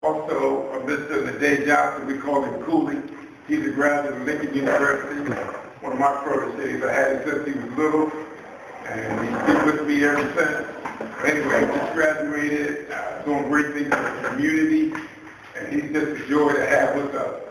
Also, Mr. Naday Johnson, we call him Cooley. He's a graduate of Lincoln University. One of my proteges. I had him since he was little, and he's been with me ever since. Anyway, he just graduated, doing great things in the community, and he's just a joy to have with us.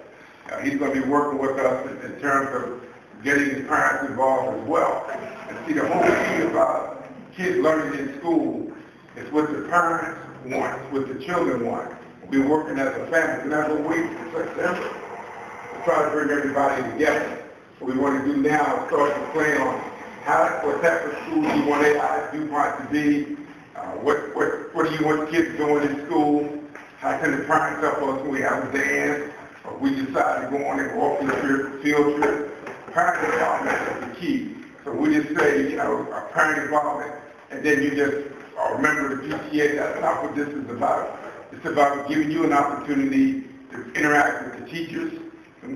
He's going to be working with us in terms of getting his parents involved as well. And see, the whole key about kids learning in school is what the parents want, what the children want. We're working as a family, and that's what we September. To try to bring everybody together. What we want to do now is start to plan on what type of school you want AI to be, what do you want kids doing in school, how can the parents help us when we have a dance, or we decide to go on and go off on a field trip. Parent involvement is the key. So we just say, a parent involvement, and then you just remember the PTA, that's not what this is about. It's about giving you an opportunity to interact with the teachers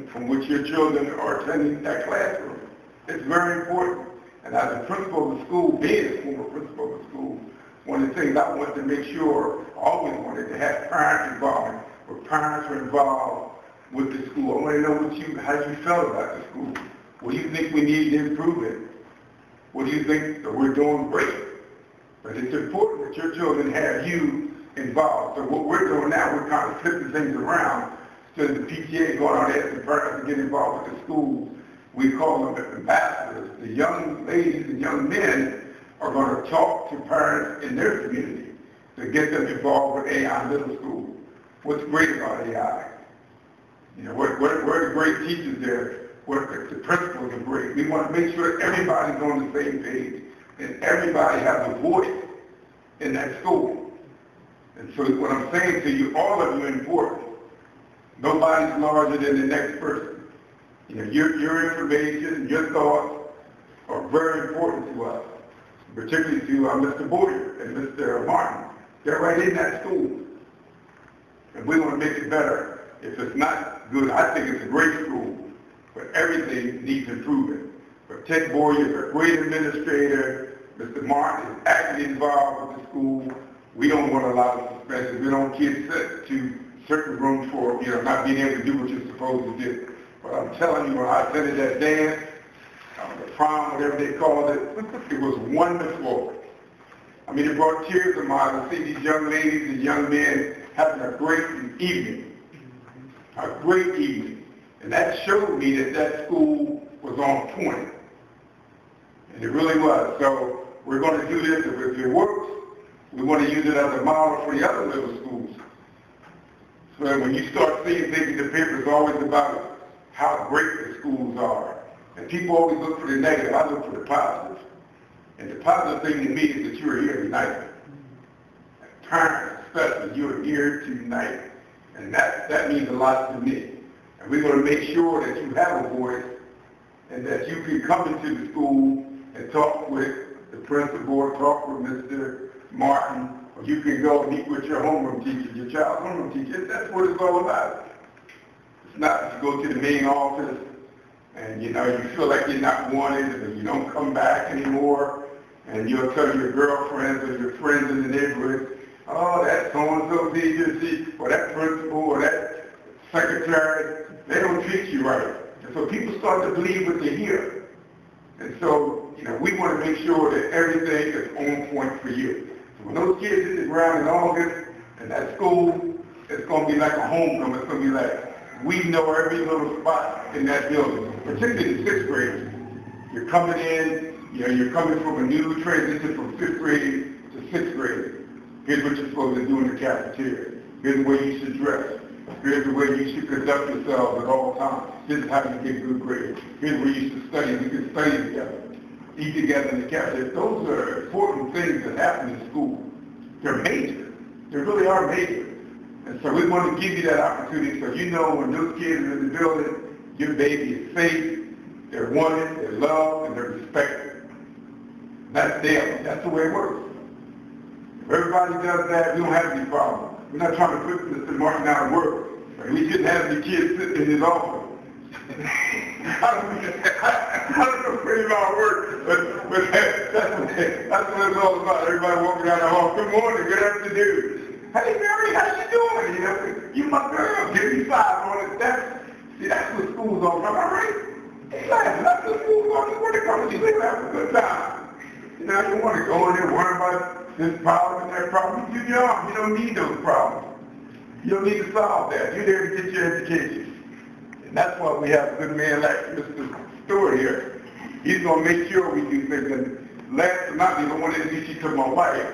from which your children are attending that classroom. It's very important. And as a principal of the school, being a former principal of the school, one of the things I wanted to make sure, always wanted to have parent involvement, where parents are involved with the school. I want to know how you felt about the school. What do you think we need to improve it? What do you think that we're doing great? But it's important that your children have you involved. So what we're doing now, we're kind of flipping things around. So the PTA going out there asking parents to get involved with the schools. We call them ambassadors. The young ladies and young men are going to talk to parents in their community to get them involved with AI middle school. What's great about AI? What are the great teachers there? The principals are great. We want to make sure everybody's on the same page and everybody has a voice in that school. And so what I'm saying to you, all of you are important. Nobody's larger than the next person. Your information, your thoughts are very important to us, particularly to Mr. Boyer and Mr. Martin. They're right in that school. And we want to make it better. If it's not good, I think it's a great school, but everything needs improvement. But Ted Boyer is a great administrator. Mr. Martin is actively involved with the school. We don't want a lot of suspensions. We don't want kids sent to certain rooms for, not being able to do what you're supposed to do. But I'm telling you, when I attended that dance, the prom, whatever they called it, it was wonderful. I mean, it brought tears to my eyes to see these young ladies and young men having a great evening. A great evening. And that showed me that that school was on point. And it really was. So we're going to do this. If it works, we want to use it as a model for the other middle schools. So when you start seeing things in the paper, it's always about how great the schools are. And people always look for the negative. I look for the positive. And the positive thing to me is that you're here tonight. Parents, especially, you're here tonight. And that means a lot to me. And we're going to make sure that you have a voice and that you can come into the school and talk with the principal or talk with Mr. Martin, or you can go meet with your homeroom teacher, your child's homeroom teacher. That's what it's all about. It's not to go to the main office and you feel like you're not wanted and you don't come back anymore and you'll tell your girlfriends or your friends in the neighborhood, oh, that so-and-so teacher, or that principal or that secretary, they don't treat you right. And so people start to believe what they hear. And so, we want to make sure that everything is on point for you. So when those kids hit the ground in August and that school, it's going to be like a homecoming. It's going to be like, we know every little spot in that building, particularly the sixth graders. You're coming in, you're coming from a new transition from fifth grade to sixth grade. Here's what you're supposed to do in the cafeteria. Here's the way you should dress. Here's the way you should conduct yourselves at all times. This is how you get good grades. Here's where you should study. You can study together. Eat together in the cafeteria. Those are important things that happen in school. They're major. They really are major. And so we want to give you that opportunity so when those kids are in the building, your baby is safe, they're wanted, they're loved, and they're respected. That's daily. That's the way it works. If everybody does that, we don't have any problem. We're not trying to put Mr. Martin out of work. We shouldn't have any kids sitting in his office. I don't know pretty about work, but that's what it's all about. Everybody walking down the hall, good morning, good afternoon. hey Mary, how you doing? You know, you my girl, give me 5 on it. That's what school's all about, right? That's what school's all about. They come to you, they have a good time. You know, you want to go in there worry about this problem and that problem. You're young, you don't need those problems. You don't need to solve that. You're there to get your education. And that's why we have a good man like Mr. Stewart here. He's going to make sure we do things. And last but not least, I want to introduce you to my wife.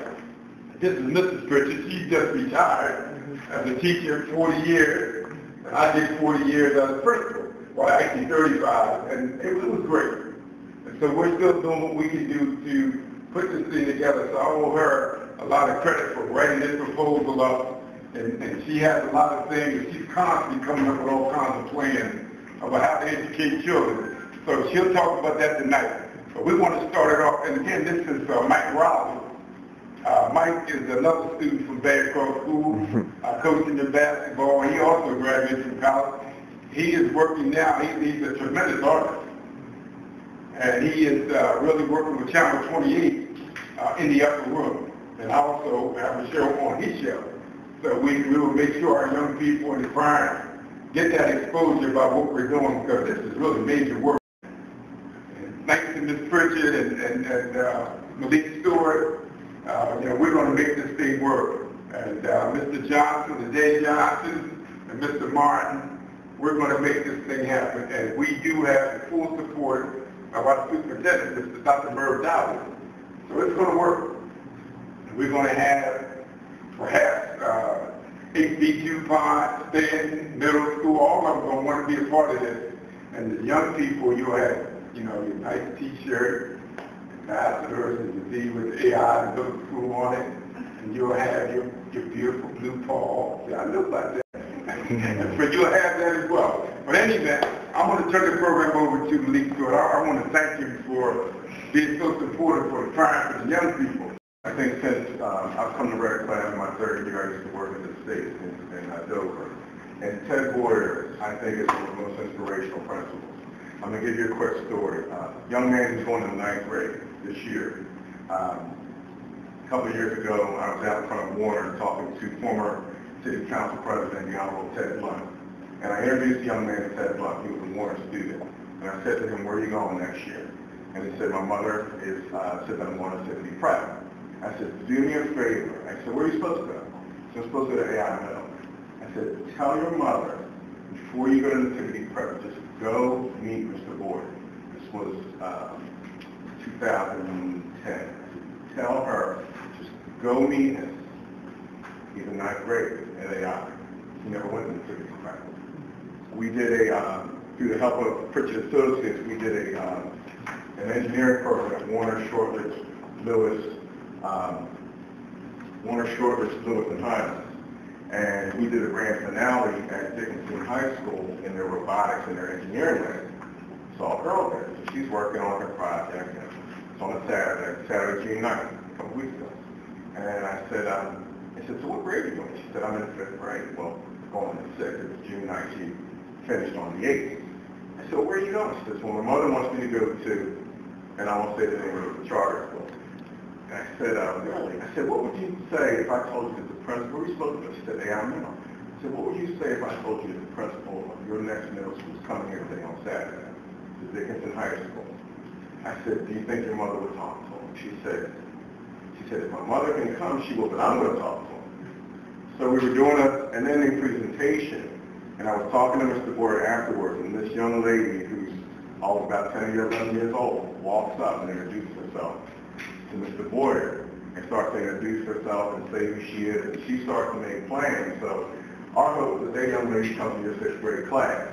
This is Mrs. Pritchett. She just retired as a teacher 40 years. And I did 40 years as a principal. Well, actually 35. And it was great. And so we're still doing what we can do to put this thing together. So I owe her a lot of credit for writing this proposal up. And she has a lot of things. And she's constantly coming up with all kinds of plans about how to educate children. So she'll talk about that tonight. But we want to start it off. And again, this is Mike Rollins. Mike is another student from Bancroft School, coaching in basketball. He also graduated from college. He is working now. He's a tremendous artist. And he is really working with Channel 28 in the upper room. And also have a show on his show. So we will make sure our young people in the prime get that exposure about what we're doing, because this is really major work. And thanks to Ms. Pritchett and Malik Stewart, you know, we're going to make this thing work. And Mr. Johnson, the Day Johnson, and Mr. Martin, we're going to make this thing happen. And we do have the full support of our superintendent, Mr. Dr. Merv Dowling. So it's going to work. We're going to have perhaps HB2 Pond, Stanton, middle school, all of them going to want to be a part of this. And the young people, you'll have, you know, your nice t-shirt, ambassadors, and your D with AI and middle school on it. And you'll have your beautiful blue Paul. See, I know about that. But you'll have that as well. But anyway, I'm going to turn the program over to Malik Stewart. I want to thank you for being so supportive for the prime for the young people. I think since I've come to Red Class in my 3rd year, I used to work in the States in Dover. And Ted Boyer, I think, is one of the most inspirational principals. I'm going to give you a quick story. Young man who's going in the 9th grade this year. A couple of years ago, I was out in front of Warner talking to former City Council President, the Honorable Ted Blunt. And I introduced the young man to Ted Blunt. He was a Warner student. And I said to him, where are you going next year? And he said, my mother is sitting on Warner City Prep. I said, do me a favor. I said, where are you supposed to go? So I'm supposed to go to AI Middle. I said, tell your mother, before you go to Nativity Prep, just go meet Mr. Boyer. This was 2010. Tell her, just go meet him. He's in 9th grade at AI. He never went to Nativity Prep. We did through the help of Pritchett Associates, we did an engineering program at Warner, Shortridge, Lewis, and Highlands. And we did a grand finale at Dickinson High School in their robotics and their engineering lab. Saw a girl there. So she's working on her project. And it's on a Saturday, June 9th, a couple weeks ago. And I said, so what grade are you doing? She said, I'm in 5th grade. Well, going to 6th. It was June 9th. She finished on the 8th. I said, well, where are you going? She says, well, my mother wants me to go to, and I won't say the name of the charter school. And I said, really? I said, what would you say if I told you that the principal, where are you supposed to go? She said, AI Middle. I said, what would you say if I told you that the principal of your next middle school is coming here today on Saturday to Dickinson High School? I said, do you think your mother would talk to him? She said, if my mother can come, she will, but I'm going to talk to him. So we were doing an ending presentation, and I was talking to Mr. Boyer afterwards, and this young lady who's about 10 or 11 years old walks up and introduces herself to Mr. Boyer and starts to introduce herself and say who she is, and she starts to make plans. So our hope is that that young lady comes to your 6th grade class.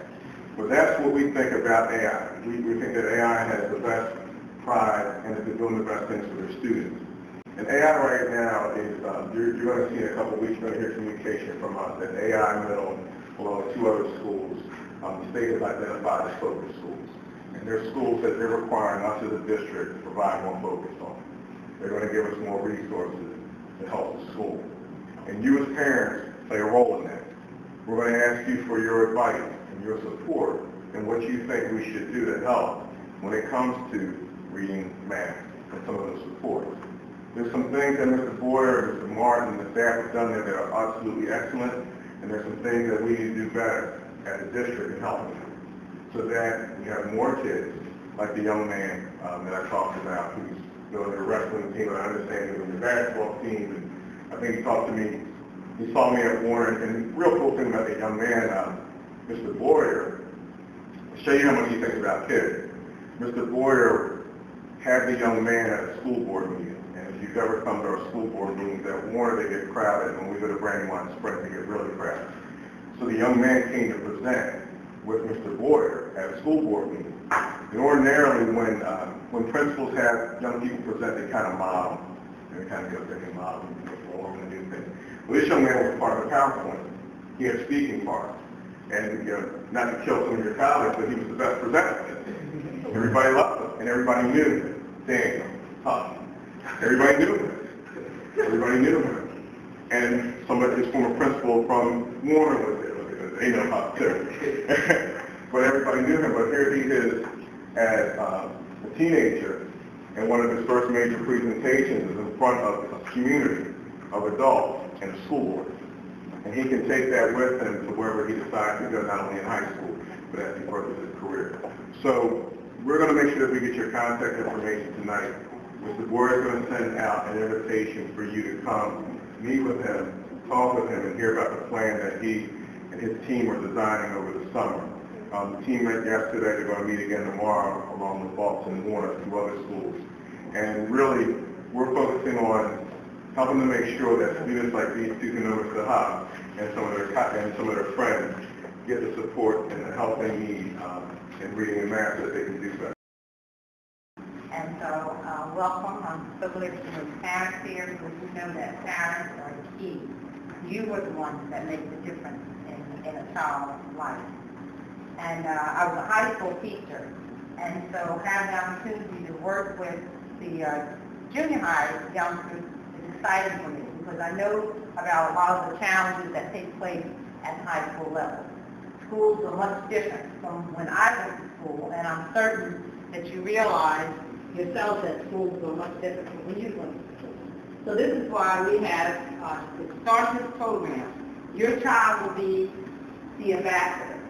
But that's what we think about AI. We think that AI has the best pride and is doing the best things for their students. And AI right now is, you're going to see in a couple of weeks, you're going to hear communication from us that AI Middle, along with 2 other schools, the state has identified as focus schools. And they're schools that they're requiring us as a district to provide more focus on. They're going to give us more resources to help the school. And you as parents play a role in that. We're going to ask you for your advice and your support and what you think we should do to help when it comes to reading, math, and some of those supports. There's some things that Mr. Boyer, Mr. Martin, and the staff have done there that are absolutely excellent, and there's some things that we need to do better as a district in helping them, so that we have more kids, like the young man that I talked about, who's building a wrestling team, and I understand he was in the basketball team, and I think he talked to me, he saw me at Warren, and the real cool thing about the young man, Mr. Boyer, to show you how much he thinks about kids. Mr. Boyer had the young man at a school board meeting, and if you've ever come to our school board meetings at Warren, they get crowded. When we go to Brandywine Springs, they get really crowded. So the young man came to present with Mr. Boyer at a school board meeting. And ordinarily, when principals have young people present, they kind of model, and they kind of go through the model and perform and do things. Well, this young man was part of the PowerPoint. He had speaking parts. And, not to kill some of your colleagues, but he was the best presenter. Everybody loved him, and everybody knew him. Daniel, Huff. Everybody knew him. Everybody knew him. And his former principal from Warren was there, because they know Huff too. But everybody knew him. But here he is as a teenager, and one of his first major presentations is in front of a community of adults and a school board. And he can take that with him to wherever he decides to go, not only in high school, but as he furthers his career. So we're going to make sure that we get your contact information tonight. Mr. Boyer is going to send out an invitation for you to come, meet with him, talk with him, and hear about the plan that he and his team are designing over the summer. The team met yesterday. They're going to meet again tomorrow along with Boston and Warner, two other schools. And really, we're focusing on helping to make sure that students like these two can over to the hub and some of their friends get the support and the help they need in reading and math so that they can do better. And so, welcome. I'm so privileged to have parents here, because you know that parents are the key. You were the ones that make the difference in a child's life. And I was a high school teacher, and so having the opportunity to work with the junior high youngsters is exciting for me, because I know about a lot of the challenges that take place at the high school level. Schools are much different from when I went to school, and I'm certain that you realize yourself that schools are much different from when you went to school. So this is why we have to start this program. Your child will be the ambassador,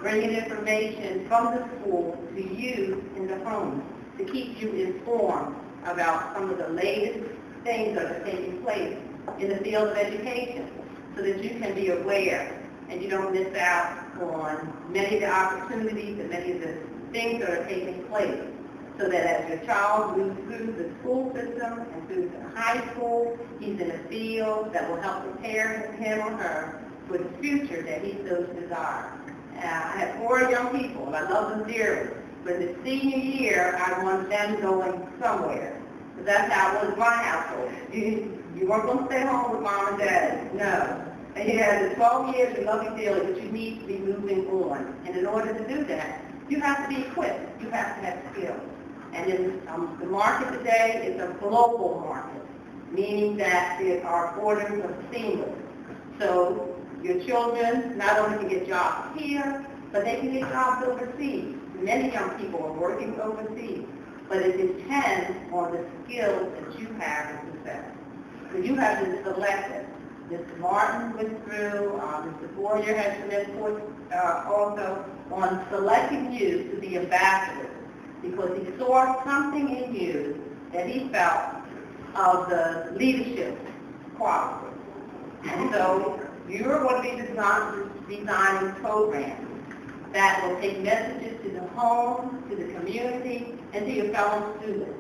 bringing information from the school to you in the home to keep you informed about some of the latest things that are taking place in the field of education, so that you can be aware and you don't miss out on many of the opportunities and many of the things that are taking place, so that as your child moves through the school system and through the high school, he's in a field that will help prepare him or her for the future that he so desires. I have 4 young people, and I love them dearly. But the senior year, I want them going somewhere. So that's how it was in my household. You weren't going to stay home with mom and dad. No. And you had the 12 years of loving dearly, but you need to be moving on. And in order to do that, you have to be equipped. You have to have skills. And in, the market today is a global market, meaning that there are borders of singles. So your children not only can get jobs here, but they can get jobs overseas. Many young people are working overseas, but it depends on the skills that you have to possess. So you have to select it. Mr. Martin went through, Mr. Boyer has some input also on selecting you to be ambassadors, because he saw something in you that he felt of the leadership quality. And so you're going to be designing programs that will take messages to the home, to the community, and to your fellow students.